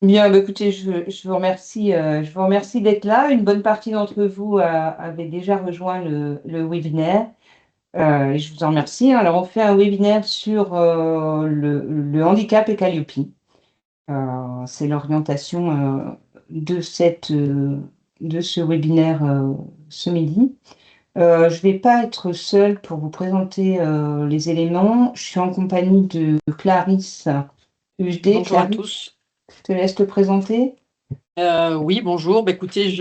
Bien, bah, écoutez, je vous remercie d'être là. Une bonne partie d'entre vous avait déjà rejoint le webinaire. Et je vous en remercie. Alors, on fait un webinaire sur le handicap et Calliope. C'est l'orientation de ce webinaire ce midi. Je ne vais pas être seule pour vous présenter les éléments. Je suis en compagnie de Clarisse UHD. Bonjour à Clarisse, tous. je te laisse te présenter. Oui, bonjour. Écoutez,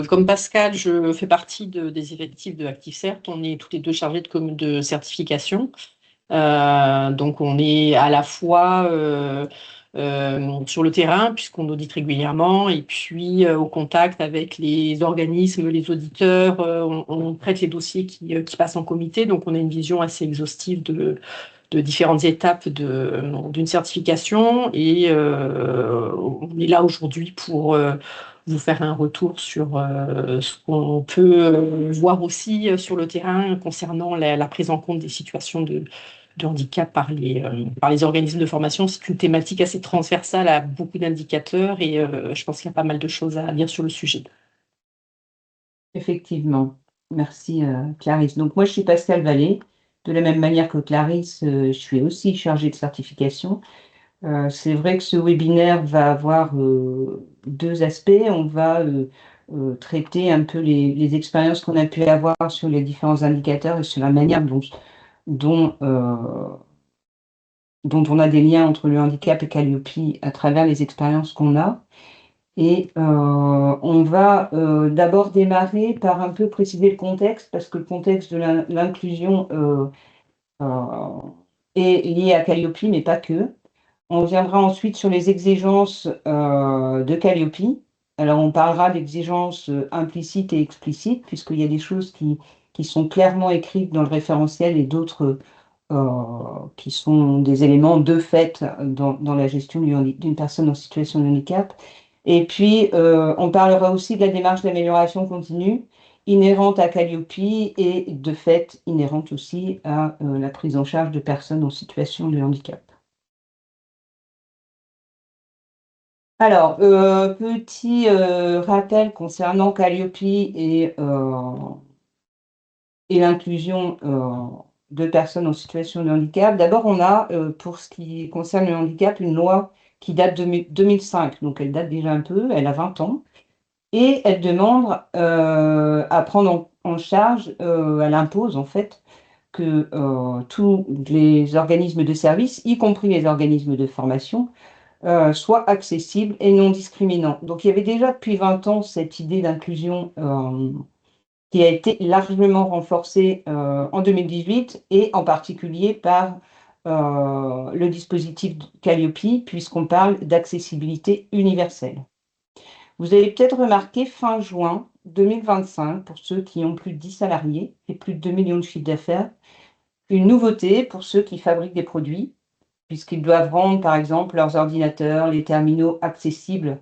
comme Pascal, je fais partie des effectifs de ActiveCert. On est tous les deux chargés de certification. Donc, on est à la fois sur le terrain, puisqu'on audite régulièrement, et puis au contact avec les organismes, les auditeurs. On traite les dossiers qui passent en comité. Donc, on a une vision assez exhaustive de différentes étapes d'une certification et on est là aujourd'hui pour vous faire un retour sur ce qu'on peut voir aussi sur le terrain concernant la prise en compte des situations de handicap par les organismes de formation. C'est une thématique assez transversale à beaucoup d'indicateurs et je pense qu'il y a pas mal de choses à dire sur le sujet. Effectivement. Merci, Clarisse. Donc moi, je suis Pascal Vallée. De la même manière que Clarisse, je suis aussi chargée de certification. C'est vrai que ce webinaire va avoir deux aspects. On va traiter un peu les expériences qu'on a pu avoir sur les différents indicateurs et sur la manière dont, euh, dont on a des liens entre le handicap et Calliope à travers les expériences qu'on a. Et on va d'abord démarrer par un peu préciser le contexte, parce que le contexte de l'inclusion euh, est lié à Calliope, mais pas que. On viendra ensuite sur les exigences de Calliope. Alors on parlera d'exigences implicites et explicites, puisqu'il y a des choses qui sont clairement écrites dans le référentiel et d'autres qui sont des éléments de fait dans la gestion d'une personne en situation de handicap. Et puis, on parlera aussi de la démarche d'amélioration continue inhérente à Calliope et de fait inhérente aussi à la prise en charge de personnes en situation de handicap. Alors, petit rappel concernant Calliope et l'inclusion de personnes en situation de handicap. D'abord, on a, pour ce qui concerne le handicap, une loi qui date de 2005, donc elle date déjà un peu, elle a 20 ans. Et elle demande à prendre en charge, elle impose en fait que tous les organismes de service, y compris les organismes de formation, soient accessibles et non discriminants. Donc il y avait déjà depuis 20 ans cette idée d'inclusion qui a été largement renforcée en 2018 et en particulier par le dispositif Calliope, puisqu'on parle d'accessibilité universelle. Vous avez peut-être remarqué fin juin 2025, pour ceux qui ont plus de 10 salariés et plus de 2 millions de chiffre d'affaires, une nouveauté pour ceux qui fabriquent des produits, puisqu'ils doivent rendre par exemple leurs ordinateurs, les terminaux accessibles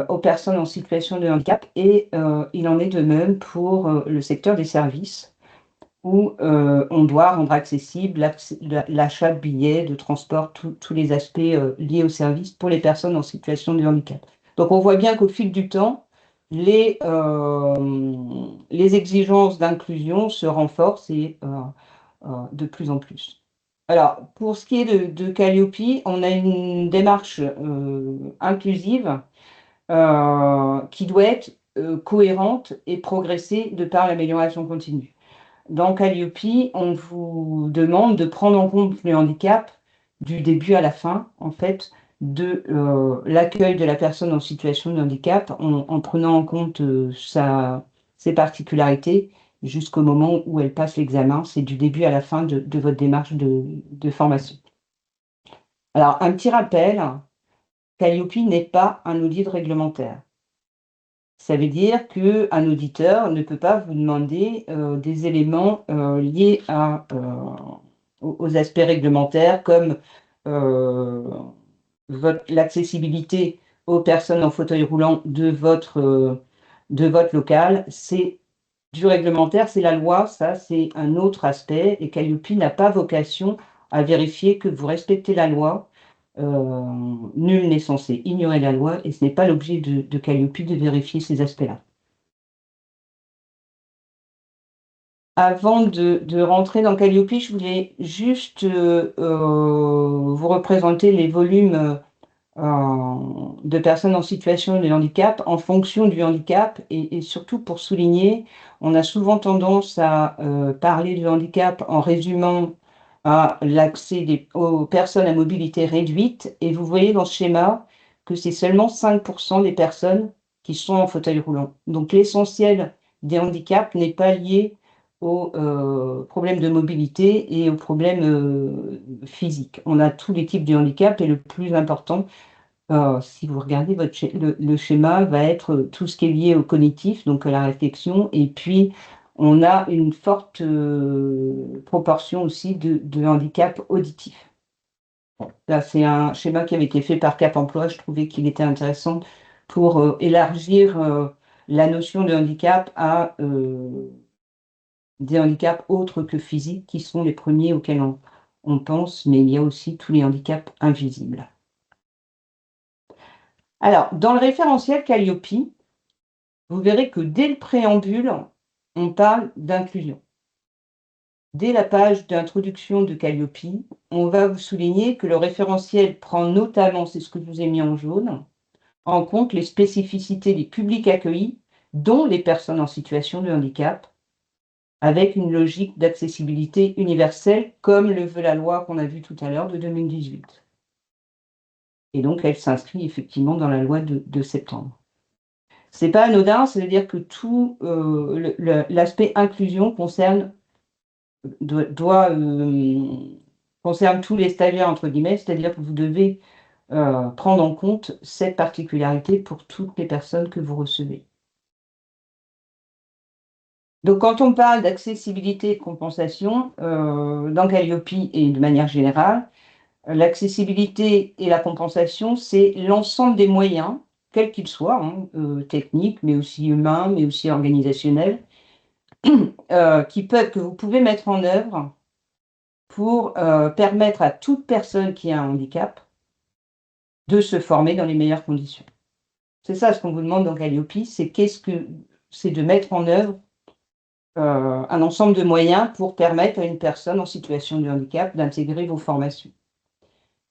aux personnes en situation de handicap. Et il en est de même pour le secteur des services, où on doit rendre accessible l'achat de billets, de transport, tous les aspects liés au service pour les personnes en situation de handicap. Donc on voit bien qu'au fil du temps, les exigences d'inclusion se renforcent et de plus en plus. Alors, pour ce qui est de Calliope, on a une démarche inclusive qui doit être cohérente et progresser de par l'amélioration continue. Dans Calliope, on vous demande de prendre en compte le handicap du début à la fin, en fait, de l'accueil de la personne en situation de handicap, en prenant en compte ses particularités jusqu'au moment où elle passe l'examen. C'est du début à la fin de votre démarche de formation. Alors, un petit rappel, Calliope n'est pas un audit réglementaire. Ça veut dire qu'un auditeur ne peut pas vous demander des éléments liés aux aspects réglementaires comme euh, l'accessibilité aux personnes en fauteuil roulant de votre local. C'est du réglementaire, c'est la loi, ça c'est un autre aspect. Et Calliope n'a pas vocation à vérifier que vous respectez la loi. Nul n'est censé ignorer la loi et ce n'est pas l'objet de Calliope de vérifier ces aspects-là. Avant de rentrer dans Calliope, je voulais juste vous représenter les volumes de personnes en situation de handicap en fonction du handicap et surtout pour souligner, on a souvent tendance à parler du handicap en résumant à l'accès aux personnes à mobilité réduite et vous voyez dans ce schéma que c'est seulement 5% des personnes qui sont en fauteuil roulant. Donc l'essentiel des handicaps n'est pas lié aux problèmes de mobilité et aux problèmes physiques. On a tous les types de handicap et le plus important, si vous regardez le schéma, va être tout ce qui est lié au cognitif, donc à la réflexion, et puis on a une forte proportion aussi de handicap auditif. Bon, là, c'est un schéma qui avait été fait par Cap Emploi. Je trouvais qu'il était intéressant pour élargir la notion de handicap à des handicaps autres que physiques, qui sont les premiers auxquels on pense, mais il y a aussi tous les handicaps invisibles. Alors, dans le référentiel Calliope, vous verrez que dès le préambule, on parle d'inclusion. Dès la page d'introduction de Calliope, on va vous souligner que le référentiel prend notamment, c'est ce que je vous ai mis en jaune, en compte les spécificités des publics accueillis, dont les personnes en situation de handicap, avec une logique d'accessibilité universelle, comme le veut la loi qu'on a vue tout à l'heure de 2018. Et donc, elle s'inscrit effectivement dans la loi de septembre. C'est pas anodin, c'est-à-dire que tout l'aspect inclusion concerne tous les stagiaires, entre guillemets, c'est-à-dire que vous devez prendre en compte cette particularité pour toutes les personnes que vous recevez. Donc, quand on parle d'accessibilité et de compensation, dans Calliope et de manière générale, l'accessibilité et la compensation, c'est l'ensemble des moyens, quels qu'ils soient, hein, techniques, mais aussi humains, mais aussi organisationnels, que vous pouvez mettre en œuvre pour permettre à toute personne qui a un handicap de se former dans les meilleures conditions. C'est ça ce qu'on vous demande dans Calliope, c'est de mettre en œuvre un ensemble de moyens pour permettre à une personne en situation de handicap d'intégrer vos formations.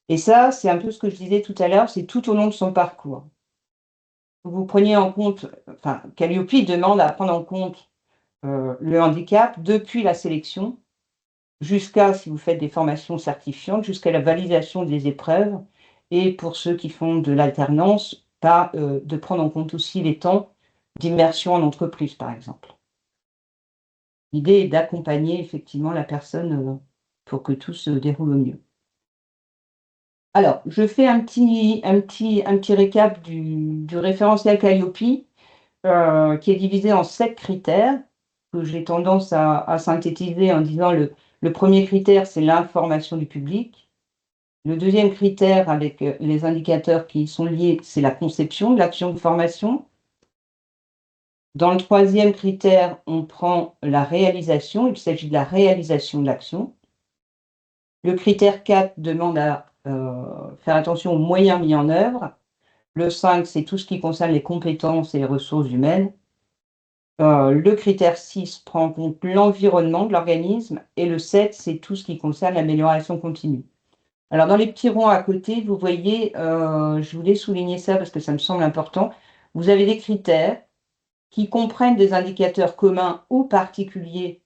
Et ça, c'est un peu ce que je disais tout à l'heure, c'est tout au long de son parcours. Vous preniez en compte, enfin, Calliope demande à prendre en compte le handicap depuis la sélection jusqu'à, si vous faites des formations certifiantes, jusqu'à la validation des épreuves et pour ceux qui font de l'alternance, de prendre en compte aussi les temps d'immersion en entreprise, par exemple. L'idée est d'accompagner effectivement la personne pour que tout se déroule au mieux. Alors, je fais un petit récap du référentiel Calliope, qui est divisé en 7 critères, que j'ai tendance à synthétiser en disant le premier critère, c'est l'information du public. Le deuxième critère, avec les indicateurs qui y sont liés, c'est la conception de l'action de formation. Dans le troisième critère, on prend la réalisation, il s'agit de la réalisation de l'action. Le critère 4 demande à faire attention aux moyens mis en œuvre. Le 5, c'est tout ce qui concerne les compétences et les ressources humaines. Le critère 6 prend en compte l'environnement de l'organisme. Et le 7, c'est tout ce qui concerne l'amélioration continue. Alors, dans les petits ronds à côté, vous voyez, je voulais souligner ça parce que ça me semble important, vous avez des critères qui comprennent des indicateurs communs ou particuliers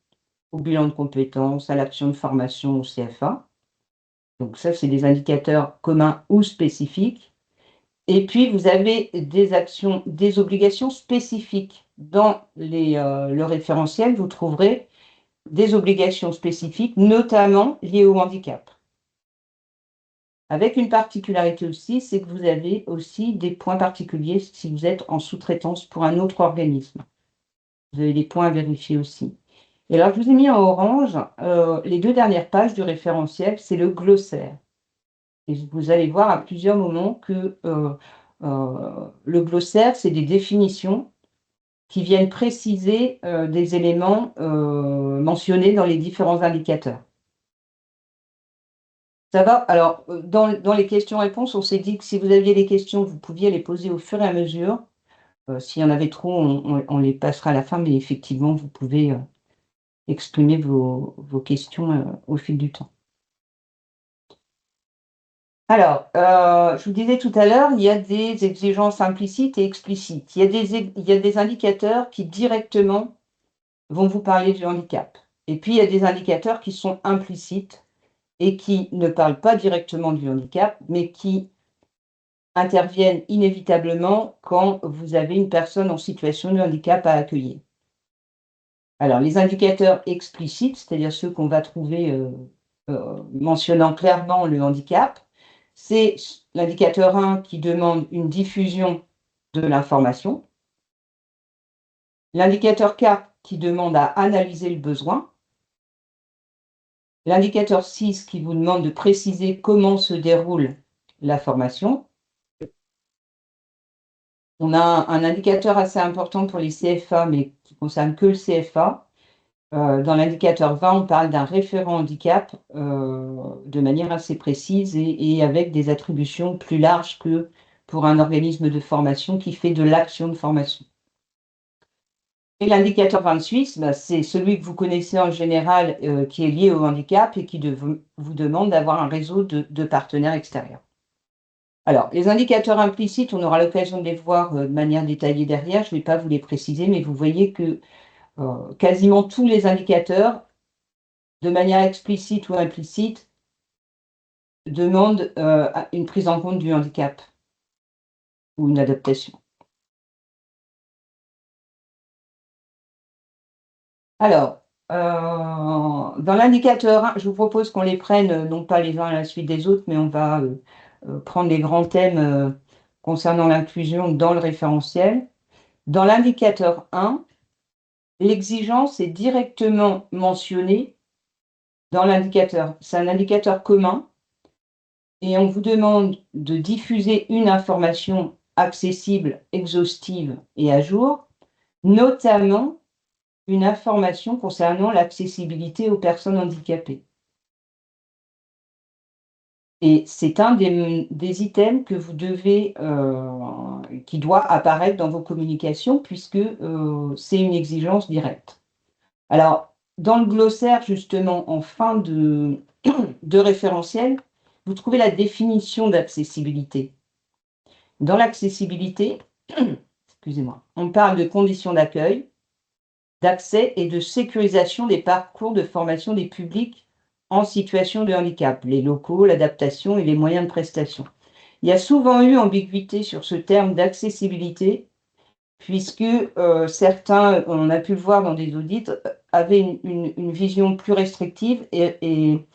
au bilan de compétences, à l'action de formation, au CFA. Donc ça, c'est des indicateurs communs ou spécifiques. Et puis, vous avez des obligations spécifiques. Dans le référentiel, vous trouverez des obligations spécifiques, notamment liées au handicap. Avec une particularité aussi, c'est que vous avez aussi des points particuliers si vous êtes en sous-traitance pour un autre organisme. Vous avez des points à vérifier aussi. Et alors, je vous ai mis en orange les 2 dernières pages du référentiel, c'est le glossaire. Et vous allez voir à plusieurs moments que le glossaire, c'est des définitions qui viennent préciser des éléments mentionnés dans les différents indicateurs. Ça va? Alors, dans les questions-réponses, on s'est dit que si vous aviez des questions, vous pouviez les poser au fur et à mesure. S'il y en avait trop, on les passera à la fin, mais effectivement, vous pouvez, exprimer vos questions, au fil du temps. Alors, je vous disais tout à l'heure, il y a des exigences implicites et explicites. Il y a des indicateurs qui directement vont vous parler du handicap. Et puis il y a des indicateurs qui sont implicites et qui ne parlent pas directement du handicap, mais qui interviennent inévitablement quand vous avez une personne en situation de handicap à accueillir. Alors les indicateurs explicites, c'est-à-dire ceux qu'on va trouver, mentionnant clairement le handicap, c'est l'indicateur 1 qui demande une diffusion de l'information, l'indicateur 4 qui demande à analyser le besoin, l'indicateur 6 qui vous demande de préciser comment se déroule la formation. On a un indicateur assez important pour les CFA, mais qui concerne que le CFA. Dans l'indicateur 20, on parle d'un référent handicap de manière assez précise et avec des attributions plus larges que pour un organisme de formation qui fait de l'action de formation. Et l'indicateur 28, bah, c'est celui que vous connaissez en général, qui est lié au handicap et qui vous demande d'avoir un réseau de partenaires extérieurs. Alors, les indicateurs implicites, on aura l'occasion de les voir de manière détaillée derrière, je ne vais pas vous les préciser, mais vous voyez que quasiment tous les indicateurs, de manière explicite ou implicite, demandent une prise en compte du handicap ou une adaptation. Alors, dans l'indicateur 1, je vous propose qu'on les prenne, non pas les uns à la suite des autres, mais on va prendre les grands thèmes concernant l'inclusion dans le référentiel. Dans l'indicateur 1, l'exigence est directement mentionnée dans l'indicateur. C'est un indicateur commun et on vous demande de diffuser une information accessible, exhaustive et à jour, notamment une information concernant l'accessibilité aux personnes handicapées. Et c'est un des items que vous devez, qui doit apparaître dans vos communications puisque c'est une exigence directe. Alors, dans le glossaire, justement, en fin de référentiel, vous trouvez la définition d'accessibilité. Dans l'accessibilité, excusez-moi, on parle de conditions d'accueil, d'accès et de sécurisation des parcours de formation des publics en situation de handicap, les locaux, l'adaptation et les moyens de prestation. Il y a souvent eu ambiguïté sur ce terme d'accessibilité, puisque certains, on a pu le voir dans des audits, avaient une vision plus restrictive et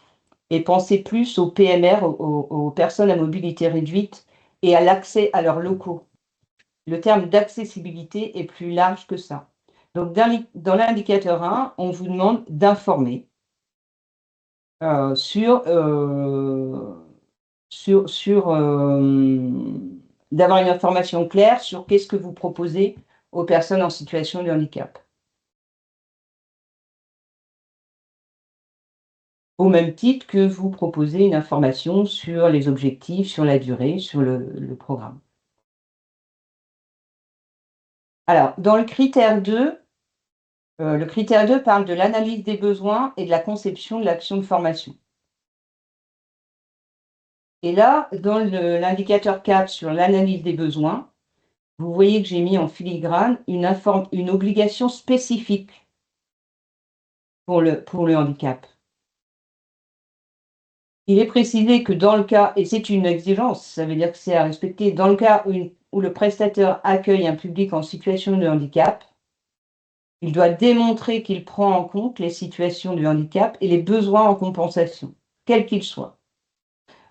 pensaient plus aux PMR, aux personnes à mobilité réduite, et à l'accès à leurs locaux. Le terme d'accessibilité est plus large que ça. Donc, dans l'indicateur 1, on vous demande d'informer d'avoir une information claire sur qu'est-ce que vous proposez aux personnes en situation de handicap. Au même titre que vous proposez une information sur les objectifs, sur la durée, sur le programme. Alors, dans le critère 2, le critère 2 parle de l'analyse des besoins et de la conception de l'action de formation. Et là, dans l'indicateur 4 sur l'analyse des besoins, vous voyez que j'ai mis en filigrane une obligation spécifique pour le handicap. Il est précisé que dans le cas, et c'est une exigence, ça veut dire que c'est à respecter, dans le cas où le prestataire accueille un public en situation de handicap, il doit démontrer qu'il prend en compte les situations de handicap et les besoins en compensation, quels qu'ils soient.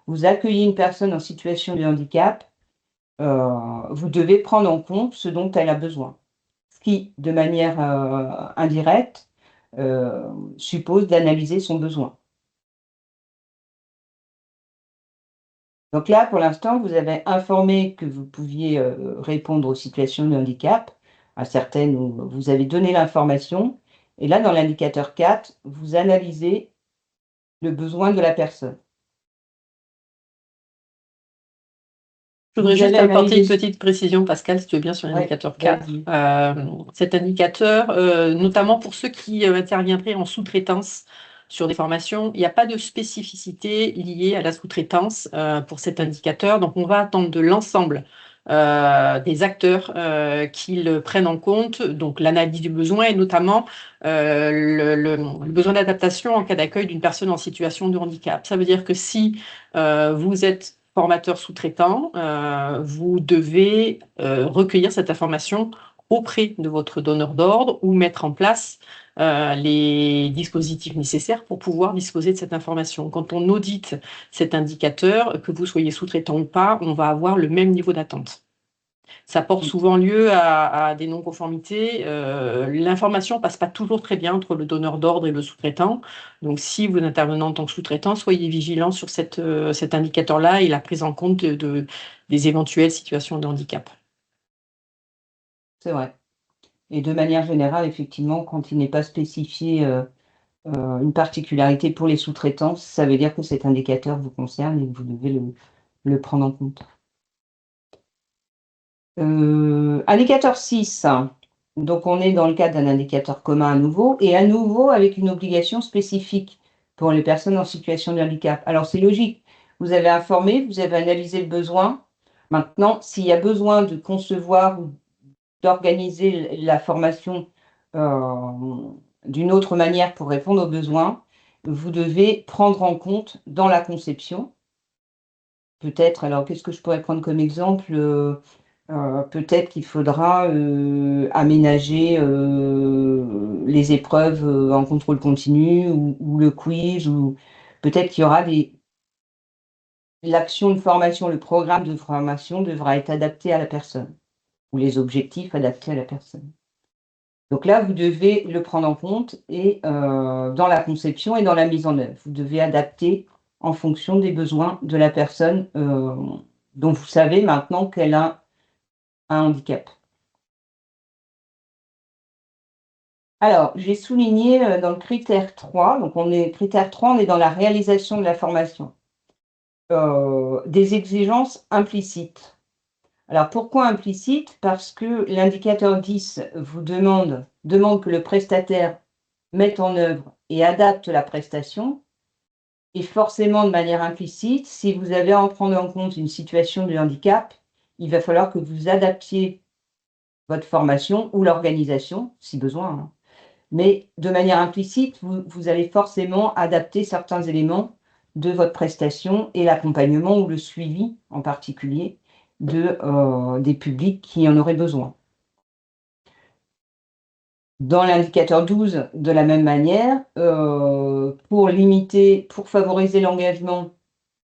Vous accueillez une personne en situation de handicap, vous devez prendre en compte ce dont elle a besoin, ce qui, de manière indirecte, suppose d'analyser son besoin. Donc là, pour l'instant, vous avez informé que vous pouviez répondre aux situations de handicap, à certaines où vous avez donné l'information, et là, dans l'indicateur 4, vous analysez le besoin de la personne. Je voudrais Vous juste avez apporter une analysé. petite précision, Pascal, si tu veux bien, sur Ouais, l'indicateur 4. vas-y. Cet indicateur, notamment pour ceux qui interviendraient en sous-traitance sur des formations, il n'y a pas de spécificité liée à la sous-traitance pour cet indicateur. Donc, on va attendre de l'ensemble des acteurs qu'ils prennent en compte, donc l'analyse du besoin et notamment le besoin d'adaptation en cas d'accueil d'une personne en situation de handicap. Ça veut dire que si vous êtes formateur sous-traitant, vous devez recueillir cette information auprès de votre donneur d'ordre ou mettre en place les dispositifs nécessaires pour pouvoir disposer de cette information. Quand on audite cet indicateur, que vous soyez sous-traitant ou pas, on va avoir le même niveau d'attente. Ça porte souvent lieu à des non-conformités. L'information passe pas toujours très bien entre le donneur d'ordre et le sous-traitant. Donc, si vous intervenez en tant que sous-traitant, soyez vigilant sur cet indicateur-là et la prise en compte des éventuelles situations de handicap. C'est vrai. Et de manière générale, effectivement, quand il n'est pas spécifié une particularité pour les sous-traitants, ça veut dire que cet indicateur vous concerne et que vous devez le prendre en compte. Indicateur 6. Donc, on est dans le cadre d'un indicateur commun à nouveau, et à nouveau avec une obligation spécifique pour les personnes en situation de handicap. Alors, c'est logique. Vous avez informé, vous avez analysé le besoin. Maintenant, s'il y a besoin de concevoir ou d'organiser la formation d'une autre manière pour répondre aux besoins, vous devez prendre en compte dans la conception. Peut-être, alors qu'est-ce que je pourrais prendre comme exemple? Peut-être qu'il faudra aménager les épreuves en contrôle continu ou le quiz, ou peut-être qu'il y aura l'action de formation, le programme de formation devra être adapté à la personne, ou les objectifs adaptés à la personne. Donc là, vous devez le prendre en compte et dans la conception et dans la mise en œuvre. Vous devez adapter en fonction des besoins de la personne dont vous savez maintenant qu'elle a un handicap. Alors, j'ai souligné dans le critère 3, donc critère 3, on est dans la réalisation de la formation, des exigences implicites. Alors, pourquoi implicites? Parce que l'indicateur 10 vous demande que le prestataire mette en œuvre et adapte la prestation, et forcément de manière implicite, si vous avez à en prendre en compte une situation de handicap, il va falloir que vous adaptiez votre formation ou l'organisation, si besoin, hein. Mais de manière implicite, vous allez forcément adapter certains éléments de votre prestation et l'accompagnement ou le suivi en particulier des publics qui en auraient besoin. Dans l'indicateur 12, de la même manière, pour favoriser l'engagement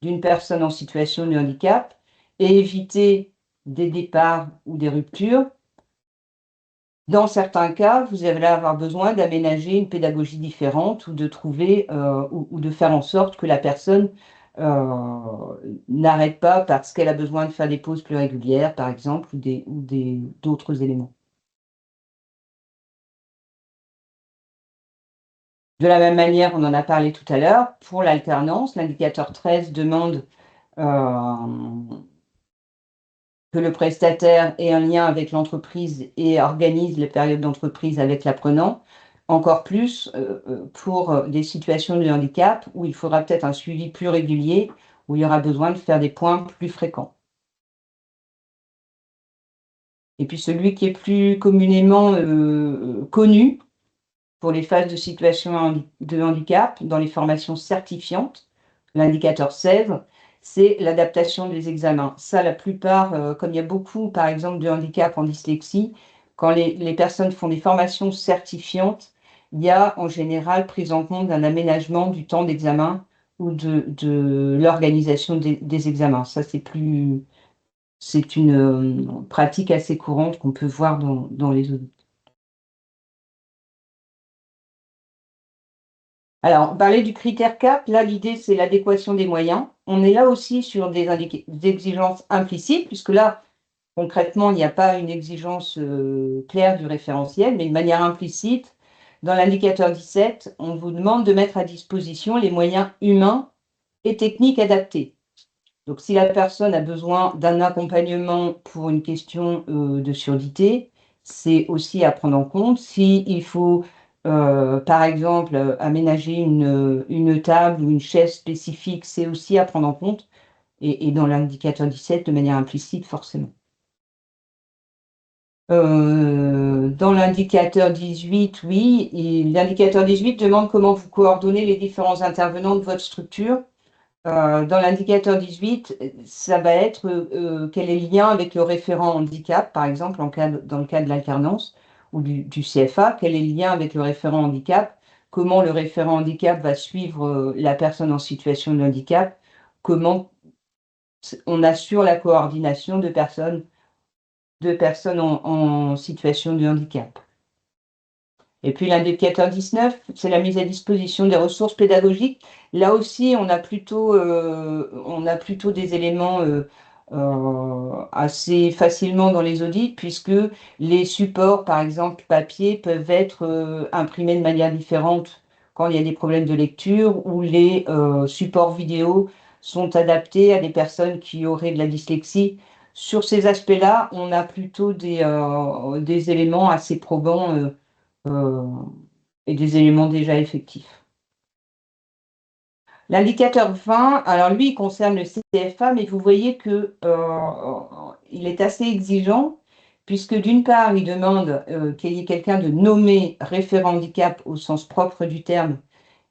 d'une personne en situation de handicap et éviter des départs ou des ruptures, dans certains cas, vous allez avoir besoin d'aménager une pédagogie différente ou de trouver ou de faire en sorte que la personne n'arrête pas parce qu'elle a besoin de faire des pauses plus régulières, par exemple, d'autres éléments. De la même manière, on en a parlé tout à l'heure, pour l'alternance, l'indicateur 13 demande que le prestataire ait un lien avec l'entreprise et organise les périodes d'entreprise avec l'apprenant. Encore plus pour des situations de handicap où il faudra peut-être un suivi plus régulier, où il y aura besoin de faire des points plus fréquents. Et puis celui qui est plus communément connu pour les phases de situation de handicap dans les formations certifiantes, l'indicateur 16, c'est l'adaptation des examens. Ça, la plupart, comme il y a beaucoup, par exemple, de handicap en dyslexie, quand les personnes font des formations certifiantes, il y a en général prise en compte d'un aménagement du temps d'examen ou de l'organisation des examens. Ça, c'est une pratique assez courante qu'on peut voir dans les audits. Alors, parler du critère 4, là, l'idée, c'est l'adéquation des moyens. On est là aussi sur des exigences implicites, puisque là, concrètement, il n'y a pas une exigence claire du référentiel, mais de manière implicite, dans l'indicateur 17, on vous demande de mettre à disposition les moyens humains et techniques adaptés. Donc, si la personne a besoin d'un accompagnement pour une question de surdité, c'est aussi à prendre en compte. S'il faut, par exemple, aménager une table ou une chaise spécifique, c'est aussi à prendre en compte et dans l'indicateur 17 de manière implicite, forcément. Dans l'indicateur 18, oui, et l'indicateur 18 demande comment vous coordonnez les différents intervenants de votre structure. Dans l'indicateur 18, ça va être quel est le lien avec le référent handicap, par exemple, dans le cas de l'alternance ou du CFA, quel est le lien avec le référent handicap, comment le référent handicap va suivre la personne en situation de handicap, comment on assure la coordination de personnes en situation de handicap. Et puis l'indicateur 19, c'est la mise à disposition des ressources pédagogiques. Là aussi, on a plutôt des éléments assez facilement dans les audits, puisque les supports, par exemple papier, peuvent être imprimés de manière différente quand il y a des problèmes de lecture, ou les supports vidéo sont adaptés à des personnes qui auraient de la dyslexie. Sur ces aspects-là, on a plutôt des éléments assez probants euh, et des éléments déjà effectifs. L'indicateur 20, alors lui, il concerne le CFA, mais vous voyez que il est assez exigeant, puisque d'une part, il demande qu'il y ait quelqu'un de nommé référent handicap au sens propre du terme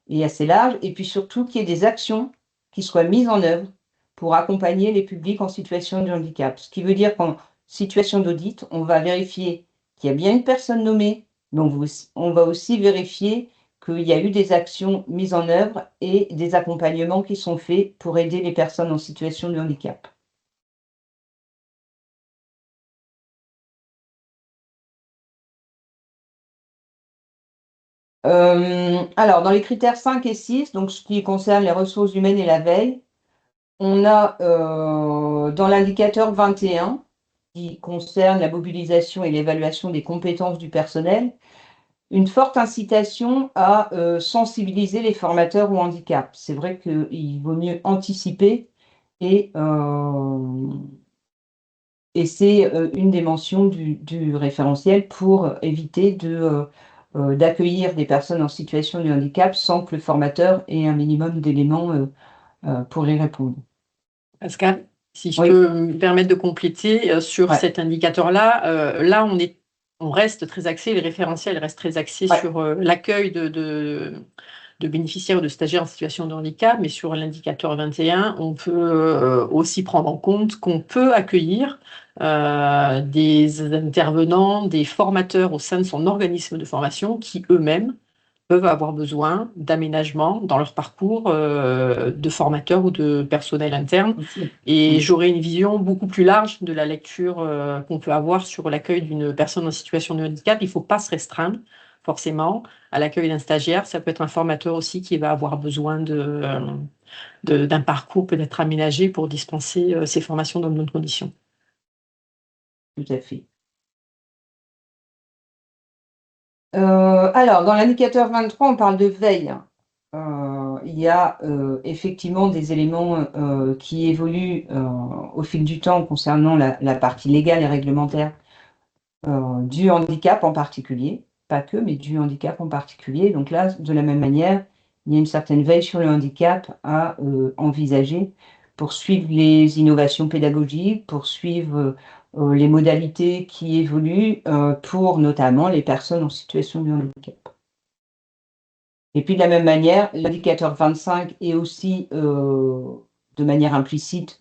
et assez large, et puis surtout qu'il y ait des actions qui soient mises en œuvre pour accompagner les publics en situation de handicap. Ce qui veut dire qu'en situation d'audit, on va vérifier qu'il y a bien une personne nommée, mais on va aussi vérifier qu'il y a eu des actions mises en œuvre et des accompagnements qui sont faits pour aider les personnes en situation de handicap. Alors, dans les critères 5 et 6, donc ce qui concerne les ressources humaines et la veille, on a dans l'indicateur 21, qui concerne la mobilisation et l'évaluation des compétences du personnel, une forte incitation à sensibiliser les formateurs au handicap. C'est vrai qu'il vaut mieux anticiper et, et c'est une des mentions du référentiel pour éviter d'accueillir des personnes en situation de handicap sans que le formateur ait un minimum d'éléments pour y répondre. Pascal, si je Oui, peux me permettre de compléter sur ouais, cet indicateur-là, là on reste très axé, les référentiels restent très axés ouais. sur l'accueil de bénéficiaires ou de stagiaires en situation de handicap, mais sur l'indicateur 21, on peut aussi prendre en compte qu'on peut accueillir des intervenants, des formateurs au sein de son organisme de formation qui eux-mêmes peuvent avoir besoin d'aménagement dans leur parcours de formateur ou de personnel interne. Aussi. Et Mm. j'aurais une vision beaucoup plus large de la lecture qu'on peut avoir sur l'accueil d'une personne en situation de handicap. Il ne faut pas se restreindre forcément à l'accueil d'un stagiaire. Ça peut être un formateur aussi qui va avoir besoin d'un parcours peut-être aménagé pour dispenser ces formations dans de bonnes conditions. Tout à fait. Alors, dans l'indicateur 23, on parle de veille. Il y a effectivement des éléments qui évoluent au fil du temps concernant la partie légale et réglementaire du handicap en particulier. Pas que, mais du handicap en particulier. Donc là, de la même manière, il y a une certaine veille sur le handicap à envisager pour suivre les innovations pédagogiques, pour suivre les modalités qui évoluent pour notamment les personnes en situation de handicap. Et puis de la même manière, l'indicateur 25 est aussi de manière implicite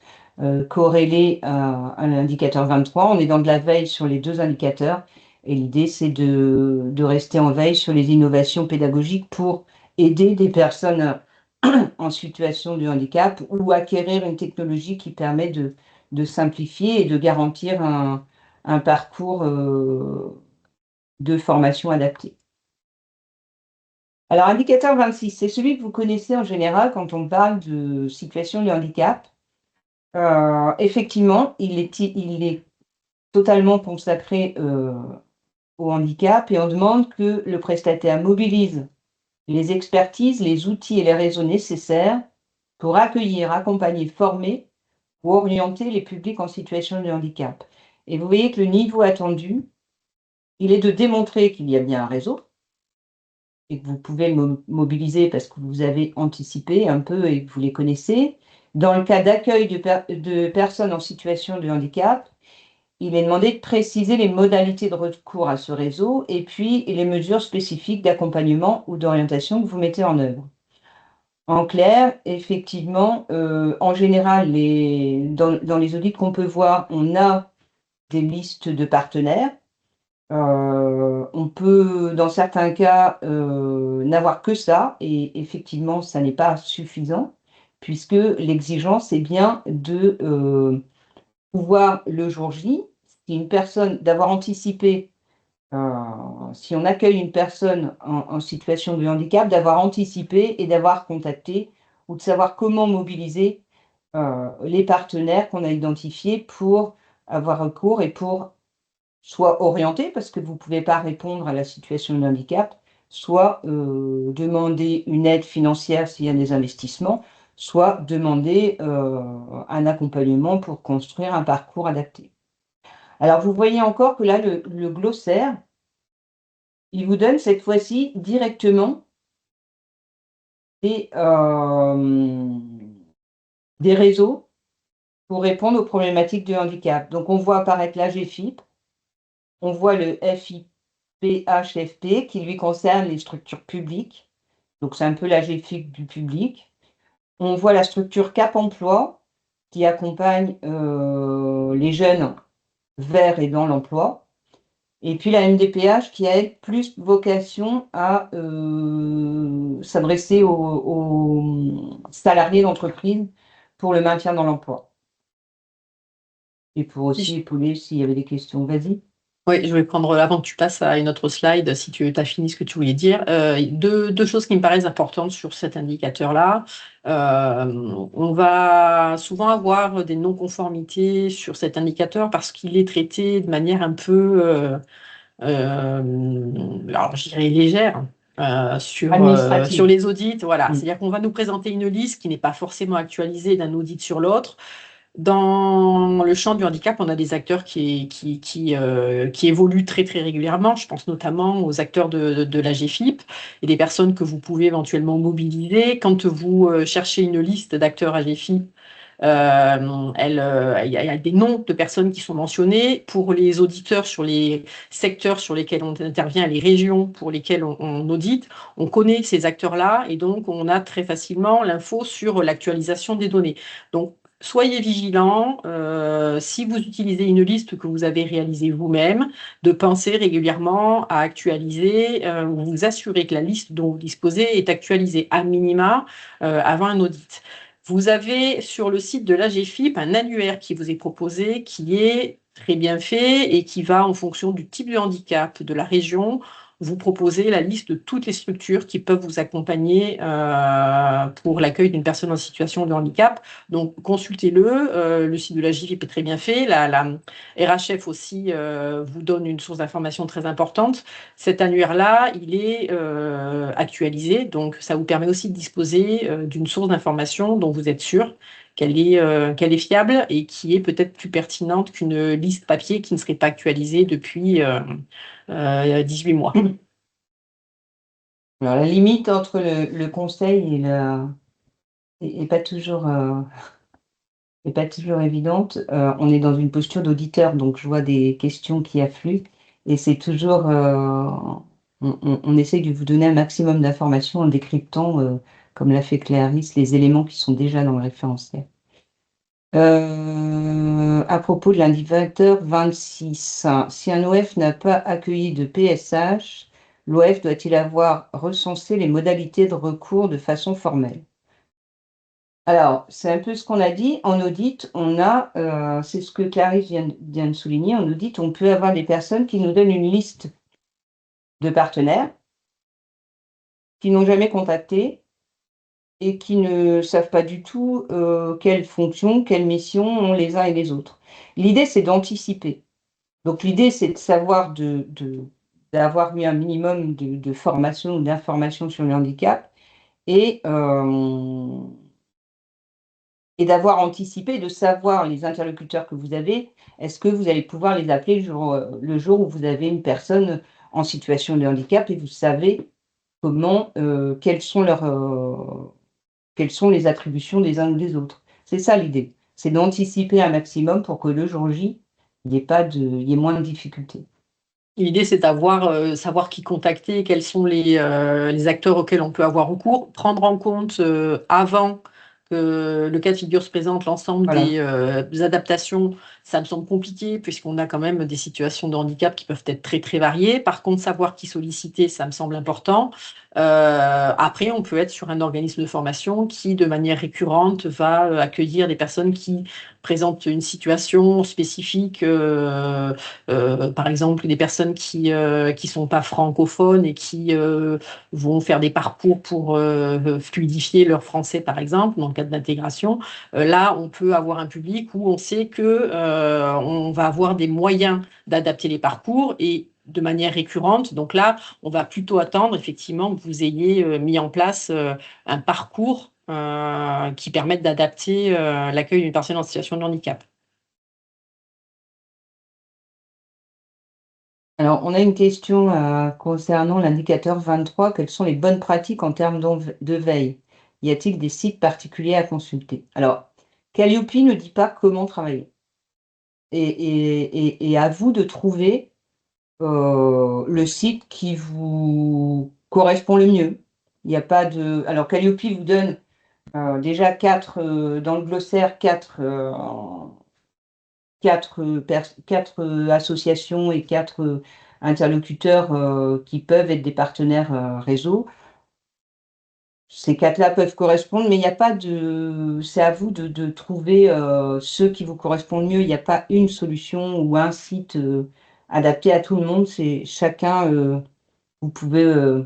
corrélé à l'indicateur 23. On est dans de la veille sur les deux indicateurs et l'idée c'est de rester en veille sur les innovations pédagogiques pour aider des personnes en situation de handicap ou acquérir une technologie qui permet de simplifier et de garantir un parcours de formation adapté. Alors, indicateur 26, c'est celui que vous connaissez en général quand on parle de situation de handicap. Effectivement, il est totalement consacré au handicap et on demande que le prestataire mobilise les expertises, les outils et les réseaux nécessaires pour accueillir, accompagner, former ou orienter les publics en situation de handicap. Et vous voyez que le niveau attendu, il est de démontrer qu'il y a bien un réseau et que vous pouvez le mobiliser parce que vous avez anticipé un peu et que vous les connaissez. Dans le cas d'accueil de personnes en situation de handicap, il est demandé de préciser les modalités de recours à ce réseau et puis les mesures spécifiques d'accompagnement ou d'orientation que vous mettez en œuvre. En clair, effectivement, en général, dans les audits qu'on peut voir, on a des listes de partenaires. On peut, dans certains cas, n'avoir que ça et effectivement, ça n'est pas suffisant puisque l'exigence est bien de, pouvoir le jour J, si une personne d'avoir anticipé, si on accueille une personne en situation de handicap, d'avoir anticipé et d'avoir contacté ou de savoir comment mobiliser, les partenaires qu'on a identifiés pour avoir recours et pour soit orienter, parce que vous ne pouvez pas répondre à la situation de handicap, soit, demander une aide financière s'il y a des investissements, soit demander, un accompagnement pour construire un parcours adapté. Alors vous voyez encore que là, le glossaire, il vous donne cette fois-ci directement des, des réseaux pour répondre aux problématiques de handicap. Donc on voit apparaître l'AGFIP, on voit le FIPHFP qui lui concerne les structures publiques, donc c'est un peu l'AGFIP du public. On voit la structure Cap Emploi qui accompagne, les jeunes vers et dans l'emploi. Et puis la MDPH qui a, elle, plus vocation à, s'adresser aux salariés d'entreprise pour le maintien dans l'emploi et pour aussi épauler s'il y avait des questions. Vas-y. Oui, je vais prendre, avant que tu passes à une autre slide, si tu as fini ce que tu voulais dire, deux choses qui me paraissent importantes sur cet indicateur-là. On va souvent avoir des non-conformités sur cet indicateur parce qu'il est traité de manière un peu, alors je dirais légère. Sur les audits, voilà. C'est-à-dire qu'on va nous présenter une liste qui n'est pas forcément actualisée d'un audit sur l'autre. Dans le champ du handicap, on a des acteurs qui évoluent très très régulièrement. Je pense notamment aux acteurs de la GFIP et des personnes que vous pouvez éventuellement mobiliser. Quand vous cherchez une liste d'acteurs à GFIP, il y a des noms de personnes qui sont mentionnées. Pour les auditeurs sur les secteurs sur lesquels on intervient, les régions pour lesquelles on audite, on connaît ces acteurs-là et donc on a très facilement l'info sur l'actualisation des données. Donc, soyez vigilants, si vous utilisez une liste que vous avez réalisée vous-même, de penser régulièrement à actualiser ou vous assurer que la liste dont vous disposez est actualisée à minima avant un audit. Vous avez sur le site de l'AGFIP un annuaire qui vous est proposé, qui est très bien fait et qui va, en fonction du type de handicap de la région, vous proposer la liste de toutes les structures qui peuvent vous accompagner pour l'accueil d'une personne en situation de handicap. Donc, consultez-le. Le site de la GFIP est très bien fait. La RHF aussi vous donne une source d'information très importante. Cet annuaire-là, il est actualisé. Donc, ça vous permet aussi de disposer d'une source d'information dont vous êtes sûr qu'elle est fiable et qui est peut-être plus pertinente qu'une liste papier qui ne serait pas actualisée depuis 18 mois. Alors la limite entre le conseil et la est pas toujours, est pas toujours évidente. On est dans une posture d'auditeur, donc je vois des questions qui affluent et c'est toujours, on essaye de vous donner un maximum d'informations en décryptant, comme l'a fait Clarisse, les éléments qui sont déjà dans le référentiel. À propos de l'indicateur 26, si un OF n'a pas accueilli de PSH, l'OF doit-il avoir recensé les modalités de recours de façon formelle? Alors, c'est un peu ce qu'on a dit. En audit, on a, c'est ce que Clarisse vient de souligner, en audit, on peut avoir des personnes qui nous donnent une liste de partenaires qui n'ont jamais contacté et qui ne savent pas du tout, quelles fonctions, quelles missions ont les uns et les autres. L'idée, c'est d'anticiper. Donc l'idée, c'est de savoir d'avoir eu un minimum de formation ou d'information sur le handicap et et d'avoir anticipé, de savoir les interlocuteurs que vous avez. Est-ce que vous allez pouvoir les appeler le jour où vous avez une personne en situation de handicap et vous savez comment, quelles sont les attributions des uns ou des autres? C'est ça l'idée, c'est d'anticiper un maximum pour que le jour J, il y ait moins de difficultés. L'idée, c'est d'avoir, savoir qui contacter, quels sont les acteurs auxquels on peut avoir recours, prendre en compte, avant que le cas de figure se présente, l'ensemble Voilà. des adaptations. Ça me semble compliqué puisqu'on a quand même des situations de handicap qui peuvent être très, très variées. Par contre, savoir qui solliciter, ça me semble important. Après, on peut être sur un organisme de formation qui, de manière récurrente, va, accueillir des personnes qui présentent une situation spécifique, par exemple, des personnes qui sont pas francophones et qui vont faire des parcours pour fluidifier leur français, par exemple, dans le cadre d'intégration. Là, on peut avoir un public où on sait que on va avoir des moyens d'adapter les parcours et de manière récurrente. Donc là, on va plutôt attendre effectivement que vous ayez mis en place un parcours qui permette d'adapter l'accueil d'une personne en situation de handicap. Alors, on a une question, concernant l'indicateur 23. Quelles sont les bonnes pratiques en termes de veille? Y a-t-il des sites particuliers à consulter? Alors, Calliope ne dit pas comment travailler et à vous de trouver, le site qui vous correspond le mieux. Il n'y a pas de alors Calliope vous donne, déjà 4, dans le glossaire, 4 associations et 4 interlocuteurs, qui peuvent être des partenaires, réseau. Ces 4-là peuvent correspondre, mais il y a pas de c'est à vous de trouver, ceux qui vous correspondent mieux. Il y a pas une solution ou un site, adapté à tout le monde. C'est chacun, vous pouvez,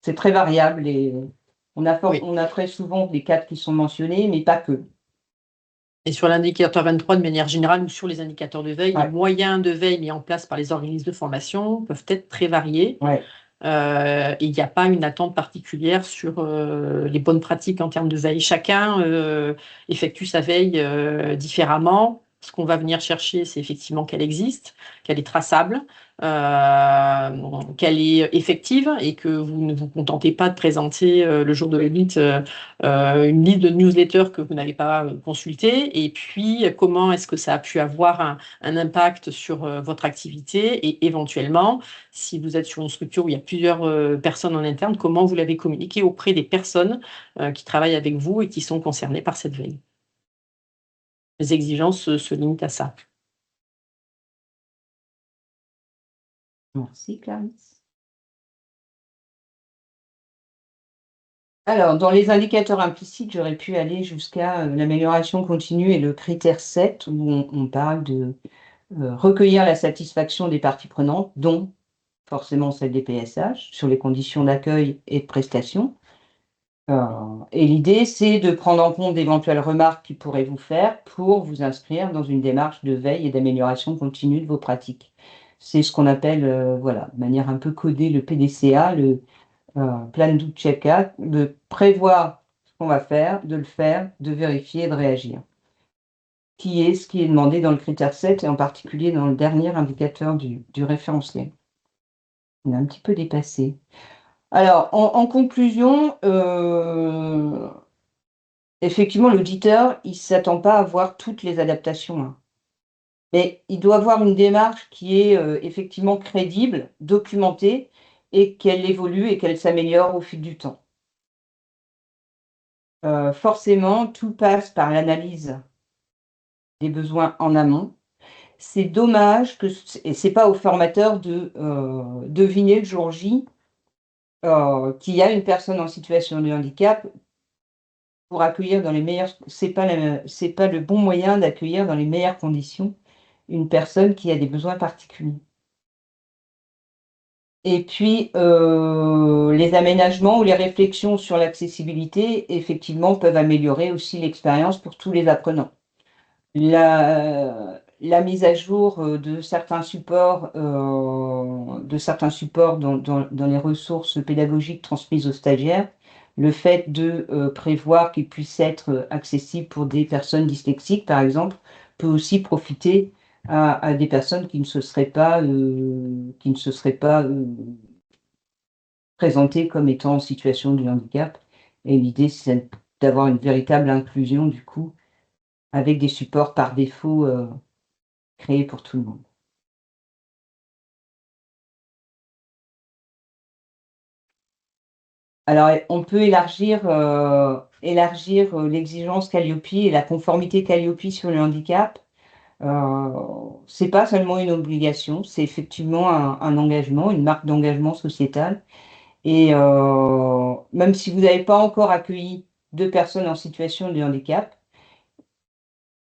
c'est très variable et Oui. on a très souvent les 4 qui sont mentionnés, mais pas que. Et sur l'indicateur 23, de manière générale, ou sur les indicateurs de veille, les Ouais, moyens de veille mis en place par les organismes de formation peuvent être très variés. ouais. Et il n'y a pas une attente particulière sur les bonnes pratiques en termes de veille. Chacun effectue sa veille différemment. Ce qu'on va venir chercher, c'est effectivement qu'elle existe, qu'elle est traçable, qu'elle est effective et que vous ne vous contentez pas de présenter le jour de l'audit une liste de newsletters que vous n'avez pas consultée. Et puis, comment est-ce que ça a pu avoir un impact sur votre activité et éventuellement, si vous êtes sur une structure où il y a plusieurs personnes en interne, comment vous l'avez communiqué auprès des personnes qui travaillent avec vous et qui sont concernées par cette veille. Les exigences se limitent à ça. Merci Clarisse. Alors, dans les indicateurs implicites, j'aurais pu aller jusqu'à, l'amélioration continue et le critère 7 où on parle de, recueillir la satisfaction des parties prenantes, dont forcément celle des PSH, sur les conditions d'accueil et de prestation. Heu et l'idée, c'est de prendre en compte d'éventuelles remarques qu'ils pourraient vous faire pour vous inscrire dans une démarche de veille et d'amélioration continue de vos pratiques. C'est ce qu'on appelle, voilà, de manière un peu codée, le PDCA, Plan do Check-up, de prévoir ce qu'on va faire, de le faire, de vérifier et de réagir. Qui est ce qui est demandé dans le critère 7 et en particulier dans le dernier indicateur du référentiel. On est un petit peu dépassé. Alors en conclusion, effectivement l'auditeur, il s'attend pas à voir toutes les adaptations, hein. Mais il doit avoir une démarche qui est, effectivement crédible, documentée et qu'elle évolue et qu'elle s'améliore au fil du temps. Forcément, tout passe par l'analyse des besoins en amont. C'est dommage que et c'est pas au formateur de, deviner le jour J, qu'il y a une personne en situation de handicap pour accueillir dans les meilleures c'est pas le bon moyen d'accueillir dans les meilleures conditions une personne qui a des besoins particuliers. Et puis, les aménagements ou les réflexions sur l'accessibilité, effectivement, peuvent améliorer aussi l'expérience pour tous les apprenants. La mise à jour, de certains supports dans les ressources pédagogiques transmises aux stagiaires le fait de prévoir qu'il puisse être accessible pour des personnes dyslexiques, par exemple, peut aussi profiter à des personnes qui ne se seraient pas, présentées comme étant en situation de handicap. Et l'idée, c'est d'avoir une véritable inclusion, du coup, avec des supports par défaut créés pour tout le monde. Alors, on peut élargir l'exigence Qualiopi et la conformité Qualiopi sur le handicap. C'est pas seulement une obligation, c'est effectivement un engagement, une marque d'engagement sociétal. Et même si vous n'avez pas encore accueilli de personnes en situation de handicap,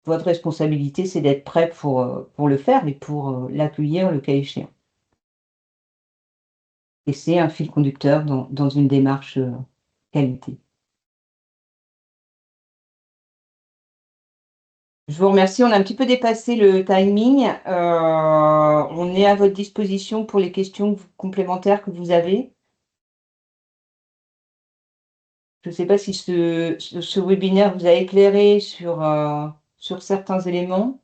votre responsabilité, c'est d'être prêt pour le faire et pour l'accueillir le cas échéant. Et c'est un fil conducteur dans une démarche qualité. Je vous remercie, on a un petit peu dépassé le timing. On est à votre disposition pour les questions complémentaires que vous avez. Je ne sais pas si ce webinaire vous a éclairé sur certains éléments.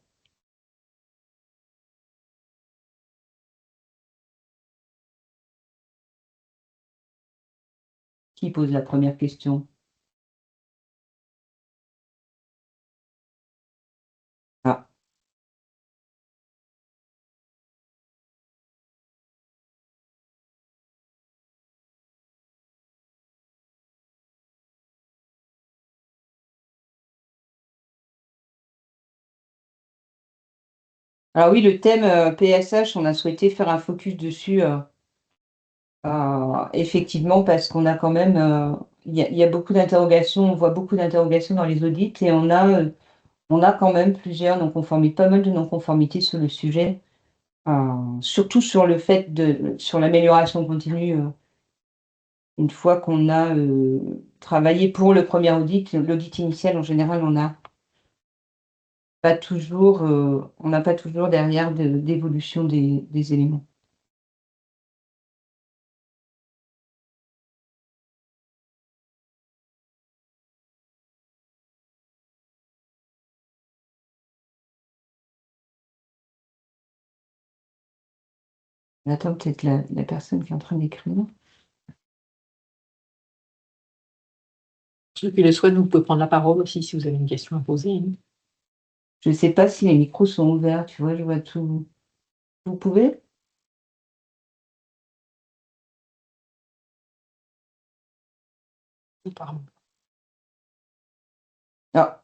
Qui pose la première question? Ah. Alors oui, le thème PSH, on a souhaité faire un focus dessus, effectivement, parce qu'on a quand même, il y a beaucoup d'interrogations, on voit beaucoup d'interrogations dans les audits et on a quand même plusieurs non-conformités, pas mal de non-conformités sur le sujet, surtout sur le fait sur l'amélioration continue, une fois qu'on a travaillé pour le premier audit. L'audit initial, en général, on n'a pas toujours derrière d'évolution des éléments. On attend peut-être la personne qui est en train d'écrire. Ceux qui le souhaitent, vous pouvez prendre la parole aussi si vous avez une question à poser. Je ne sais pas si les micros sont ouverts, tu vois, je vois tout. Vous pouvez? Pardon. Ah,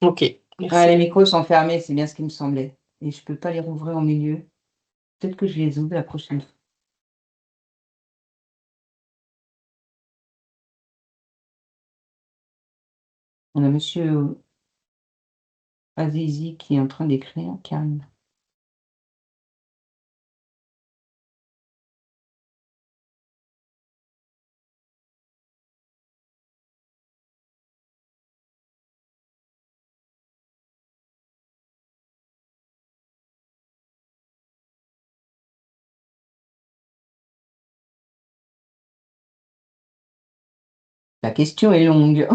Ok, les merci. micros sont fermés, c'est bien ce qui me semblait. Et je ne peux pas les rouvrir en milieu. Peut-être que je les ouvre la prochaine fois. On a monsieur Azizi qui est en train d'écrire, Karine. La question est longue,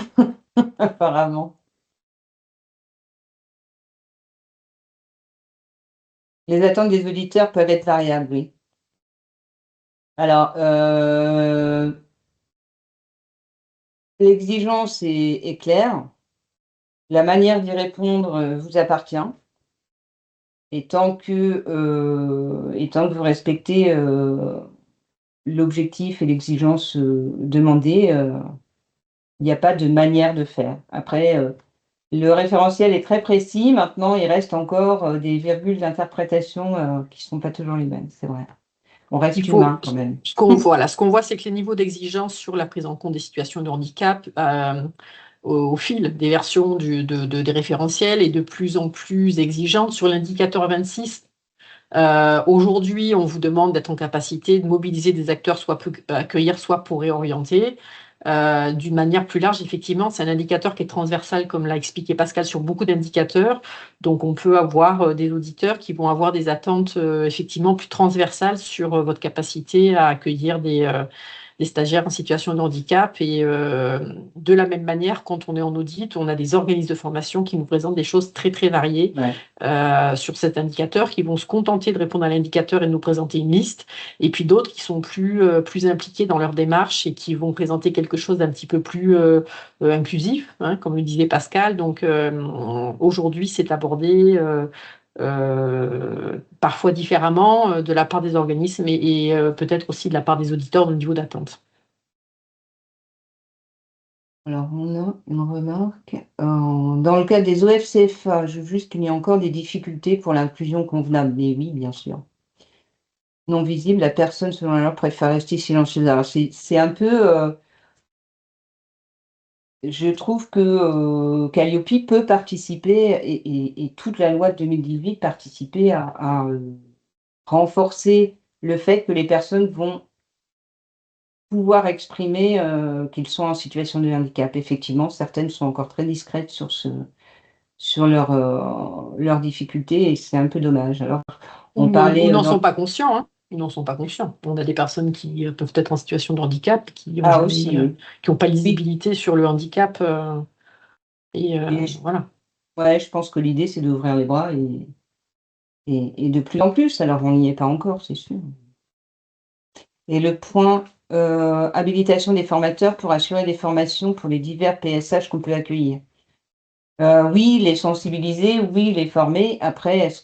apparemment. Les attentes des auditeurs peuvent être variables, oui. Alors, l'exigence est claire. La manière d'y répondre vous appartient. Et tant que vous respectez l'objectif et l'exigence demandée, il n'y a pas de manière de faire. Après, le référentiel est très précis. Maintenant, il reste encore des virgules d'interprétation qui ne sont pas toujours les mêmes, c'est vrai. On reste humain quand même. Ce qu'on voit, c'est que les niveaux d'exigence sur la prise en compte des situations de handicap, au fil des versions des référentiels, est de plus en plus exigeante. Sur l'indicateur 26, aujourd'hui, on vous demande d'être en capacité de mobiliser des acteurs soit pour accueillir, soit pour réorienter. D'une manière plus large, effectivement, c'est un indicateur qui est transversal, comme l'a expliqué Pascal, sur beaucoup d'indicateurs. Donc, on peut avoir des auditeurs qui vont avoir des attentes effectivement plus transversales sur votre capacité à accueillir des stagiaires en situation de handicap. Et de la même manière, quand on est en audit, on a des organismes de formation qui nous présentent des choses très, très variées sur cet indicateur, qui vont se contenter de répondre à l'indicateur et de nous présenter une liste. Et puis d'autres qui sont plus impliqués dans leur démarche et qui vont présenter quelque chose d'un petit peu plus inclusif, hein, comme le disait Pascal. Donc aujourd'hui, c'est abordé parfois différemment de la part des organismes et peut-être aussi de la part des auditeurs au niveau d'attente. Alors, on a une remarque. Dans le cas des OFCFA, je juge qu'il y a encore des difficultés pour l'inclusion convenable. Mais oui, bien sûr. Non visible, la personne, selon la loi, préfère rester silencieuse. Alors, c'est un peu. Je trouve que Calliope peut participer, et toute la loi de 2018 participer à renforcer le fait que les personnes vont pouvoir exprimer qu'ils sont en situation de handicap. Effectivement, certaines sont encore très discrètes sur leurs difficultés et c'est un peu dommage. Alors, on Ou parlait n'en dans... sont pas conscients, hein. Ils n'en sont pas conscients. On a des personnes qui peuvent être en situation de handicap, qui n'ont Ah jamais, aussi, oui. qui n'ont pas Oui, lisibilité sur le handicap. Et et voilà. ouais, je pense que l'idée, c'est d'ouvrir les bras et de plus en plus. Alors, on n'y est pas encore, c'est sûr. Et le point habilitation des formateurs pour assurer des formations pour les divers PSH qu'on peut accueillir. Oui, les sensibiliser, oui, les former. Après, est-ce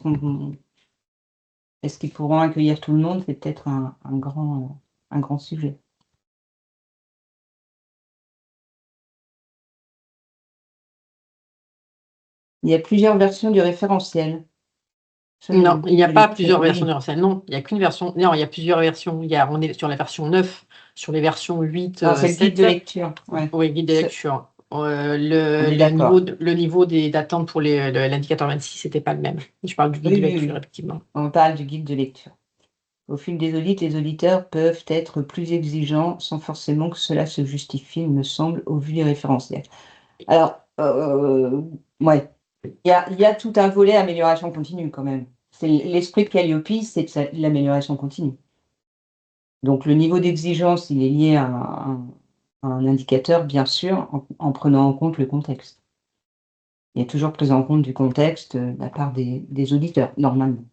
qu'ils pourront accueillir tout le monde? C'est peut-être un grand sujet. Il y a plusieurs versions du référentiel. Ça, je Non, il n'y a je l'ai pas pas plusieurs versions oui. de RCL. Non, il n'y a qu'une version. Non, il y a plusieurs versions. On est sur la version 9, sur les versions 8, Non, c'est le guide de 7. lecture, ouais. Oui, guide de C'est lecture. on est d'accord. Le niveau d'attente pour l'indicateur 26 n'était pas le même. Je parle du guide Oui, de oui, lecture, oui. effectivement. On parle du guide de lecture. Au fil des audits, les auditeurs peuvent être plus exigeants sans forcément que cela se justifie, il me semble, au vu des référentiels. Alors, ouais, il y a tout un volet amélioration continue quand même. C'est l'esprit de Calliope, c'est de l'amélioration continue. Donc le niveau d'exigence, il est lié à un indicateur, bien sûr, en prenant en compte le contexte. Il y a toujours prise en compte du contexte, de la part des auditeurs, normalement.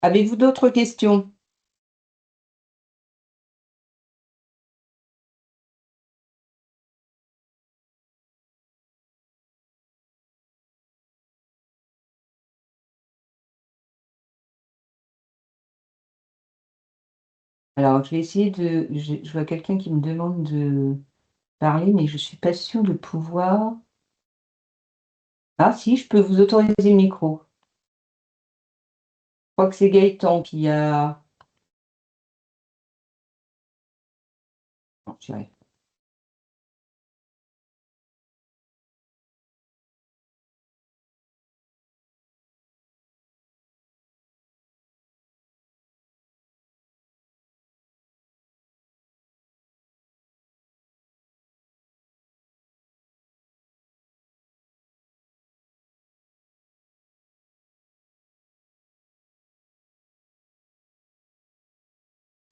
Avez-vous d'autres questions? Alors je vais essayer je vois quelqu'un qui me demande de parler, mais je ne suis pas sûre de pouvoir. Ah si, je peux vous autoriser le micro. Je crois que c'est Gaëtan qui a non, j'y arrive.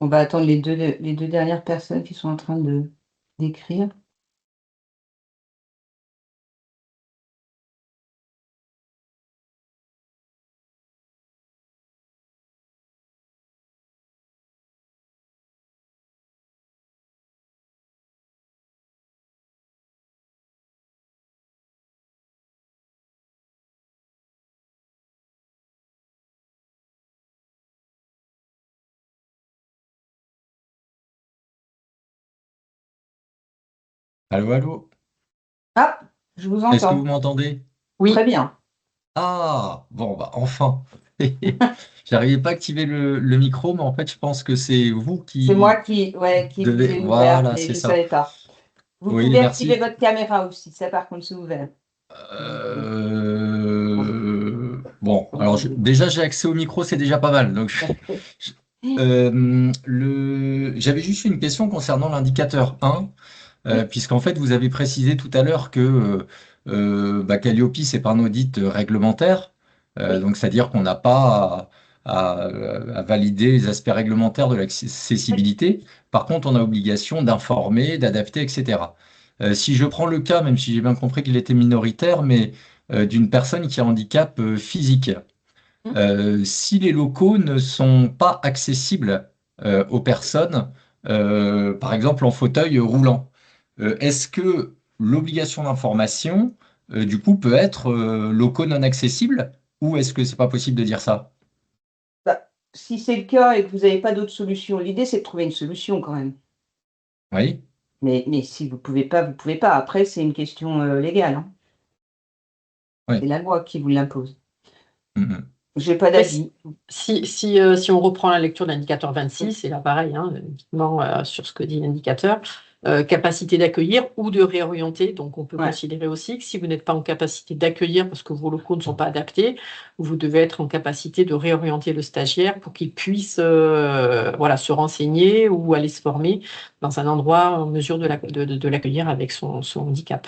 On va attendre les deux dernières personnes qui sont en train d'écrire. Allô, allô? Ah! Je vous Est-ce que vous entends. m'entendez? Très Oui, bien. Ah, bon, bah enfin. J'arrivais pas à activer le micro, mais en fait, je pense que c'est vous C'est moi qui qui vous devez. ai ouvert, Voilà, mais c'est je ne ça. savais pas. Vous Oui, pouvez activer merci. votre caméra aussi, ça par contre c'est ouvert. Euh, Bon, alors déjà j'ai accès au micro, c'est déjà pas mal. Donc, j'avais juste une question concernant l'indicateur 1, Oui, puisqu'en fait vous avez précisé tout à l'heure que Calliope c'est pas un audit réglementaire, oui. donc c'est-à-dire qu'on n'a pas à valider les aspects réglementaires de Oui. l'accessibilité. Par contre, on a obligation d'informer, d'adapter, etc. Si je prends le cas, même si j'ai bien compris qu'il était minoritaire, mais d'une personne qui a un handicap physique. Si les locaux ne sont pas accessibles aux personnes, par exemple en fauteuil roulant, est-ce que l'obligation d'information, du coup, peut être locaux non accessibles ou est-ce que c'est pas possible de dire ça? Bah, si c'est le cas et que vous n'avez pas d'autre solution, l'idée c'est de trouver une solution quand même. Oui? Mais si vous pouvez pas, vous pouvez pas. Après, c'est une question légale, hein. C'est Oui. la loi qui vous l'impose. Mhm. J'ai pas Ouais, d'avis. si on reprend la lecture de l'indicateur 26, et là pareil, hein, uniquement sur ce que dit l'indicateur, capacité d'accueillir ou de réorienter. Donc on peut Ouais. considérer aussi que si vous n'êtes pas en capacité d'accueillir parce que vos locaux ne sont pas adaptés, vous devez être en capacité de réorienter le stagiaire pour qu'il puisse voilà, se renseigner ou aller se former dans un endroit en mesure de l'accueillir avec son handicap.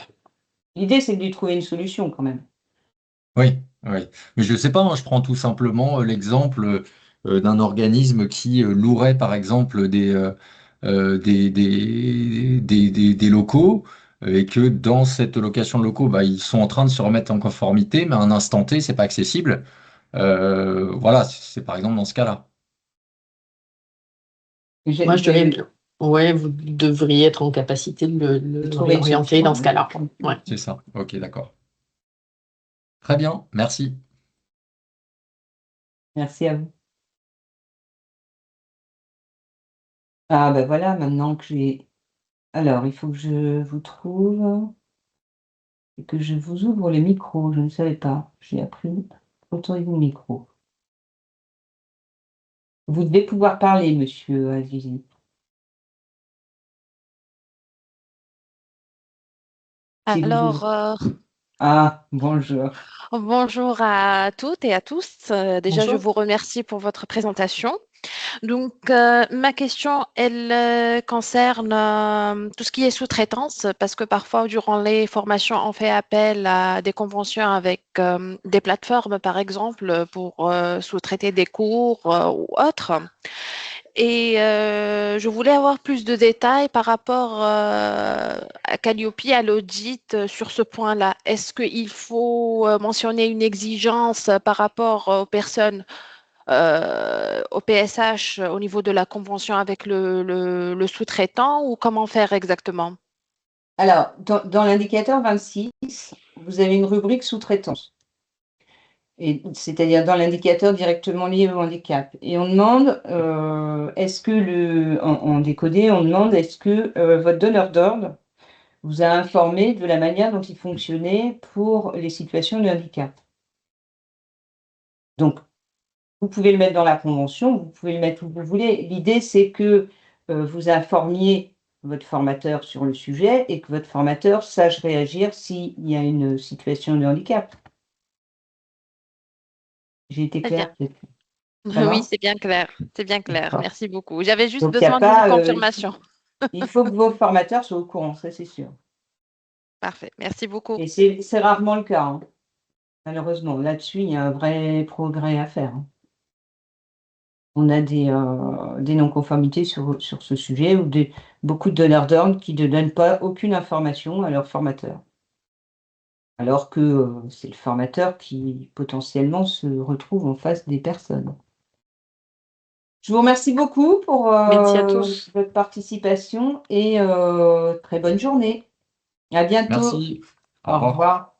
L'idée c'est de lui trouver une solution quand même. Oui, oui. Mais je ne sais pas, hein, je prends tout simplement l'exemple d'un organisme qui louerait par exemple des locaux et que dans cette location de locaux, bah, ils sont en train de se remettre en conformité, mais à un instant T, c'est pas accessible. Voilà, c'est par exemple dans ce cas-là. Moi, je dirais, J'ai ouais, vous devriez être en capacité de le trouvé une réorienter solution, dans ce oui. cas-là. Ouais. C'est ça. Ok, d'accord. Très bien, merci. Merci à vous. Ah ben voilà, maintenant que j'ai alors il faut que je vous trouve et que je vous ouvre les micros, je ne savais pas. J'ai appris. Autorisez le micro. Vous devez pouvoir parler, monsieur Azizi. Si vous Alors, ouvrez ah bonjour. bonjour à toutes et à tous. Déjà, je Bonjour. vous remercie pour votre présentation. Donc, ma question, elle concerne tout ce qui est sous-traitance, parce que parfois, durant les formations, on fait appel à des conventions avec des plateformes, par exemple, pour sous-traiter des cours ou autres. Et je voulais avoir plus de détails par rapport à Calliope, à l'audit sur ce point-là. Est-ce qu'il faut mentionner une exigence par rapport aux personnes, au PSH, au niveau de la convention avec le sous-traitant ou comment faire exactement? Alors dans l'indicateur 26, vous avez une rubrique sous-traitance. Et c'est-à-dire dans l'indicateur directement lié au handicap et on demande, est-ce que en décodé, on demande est-ce que, votre donneur d'ordre vous a informé de la manière dont il fonctionnait pour les situations de handicap? Donc vous pouvez le mettre dans la convention, vous pouvez le mettre où vous voulez. L'idée, c'est que, vous informiez votre formateur sur le sujet et que votre formateur sache réagir s'il y a une situation de handicap. J'ai été Très bien. claire peut-être? Ça Oui, va? c'est bien clair. C'est bien clair. D'accord. Merci beaucoup. J'avais juste Donc il y a besoin d'une pas, confirmation. il faut que vos formateurs soient au courant, ça c'est sûr. Parfait. Merci beaucoup. Et c'est rarement le cas, hein, malheureusement. Là-dessus, il y a un vrai progrès à faire, hein. On a des non-conformités sur ce sujet ou beaucoup de donneurs d'ordre qui ne donnent pas aucune information à leurs formateurs. Alors que, c'est le formateur qui potentiellement se retrouve en face des personnes. Je vous remercie beaucoup pour, Merci à tous. votre participation et très bonne journée. À bientôt. Merci. Au Au revoir. revoir.